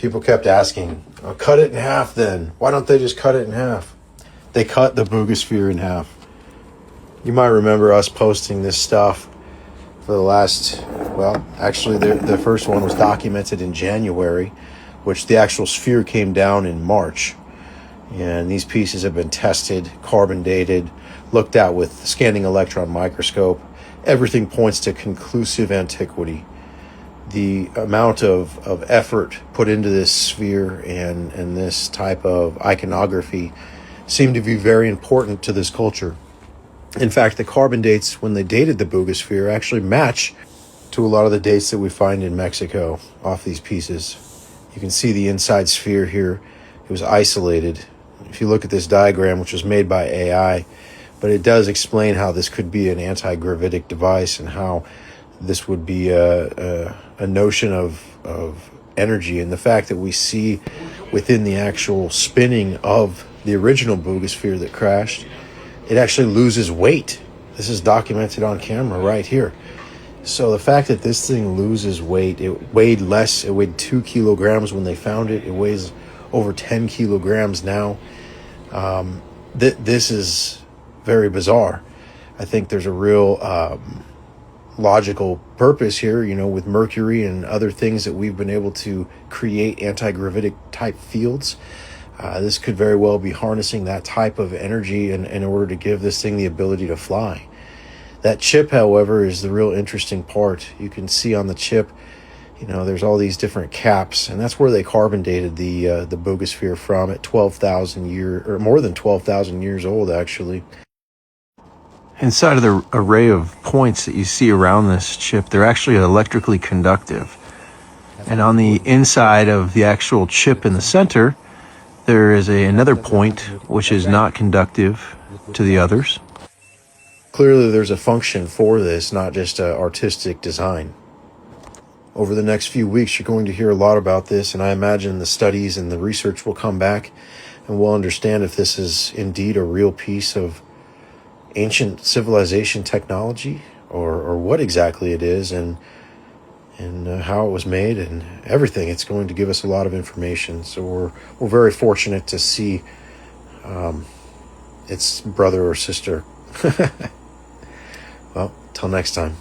People kept asking, oh, cut it in half then. Why don't they just cut it in half? They cut the Boogosphere in half. You might remember us posting this stuff for the last, well, actually the first one was documented in January, which the actual sphere came down in March. And these pieces have been tested, carbon dated, looked at with scanning electron microscope. Everything points to conclusive antiquity. The amount of effort put into this sphere and this type of iconography seemed to be very important to this culture. In fact, the carbon dates when they dated the Boogosphere actually match to a lot of the dates that we find in Mexico off these pieces. You can see the inside sphere here. It was isolated. If you look at this diagram, which was made by AI, but it does explain how this could be an anti-gravitic device and how this would be a notion of energy. And the fact that we see within the actual spinning of the original Boogosphere that crashed, it actually loses weight. This is documented on camera right here. So the fact that this thing loses weight, it weighed less. It weighed 2 kilograms when they found it. It weighs over 10 kilograms now. This is very bizarre. I think there's a real logical purpose here, with Mercury and other things that we've been able to create anti-gravitic type fields. This could very well be harnessing that type of energy in order to give this thing the ability to fly. That chip, however, is the real interesting part. You can see on the chip, there's all these different caps, and that's where they carbon dated the Boogosphere from at 12,000 years, or more than 12,000 years old, actually. Inside of the array of points that you see around this chip, they're actually electrically conductive. And on the inside of the actual chip in the center, there is another point which is not conductive to the others. Clearly there's a function for this, not just artistic design. Over the next few weeks, you're going to hear a lot about this, and I imagine the studies and the research will come back, and we'll understand if this is indeed a real piece of ancient civilization technology, or what exactly it is, and how it was made, and everything. It's going to give us a lot of information. So we're very fortunate to see its brother or sister. Well, till next time.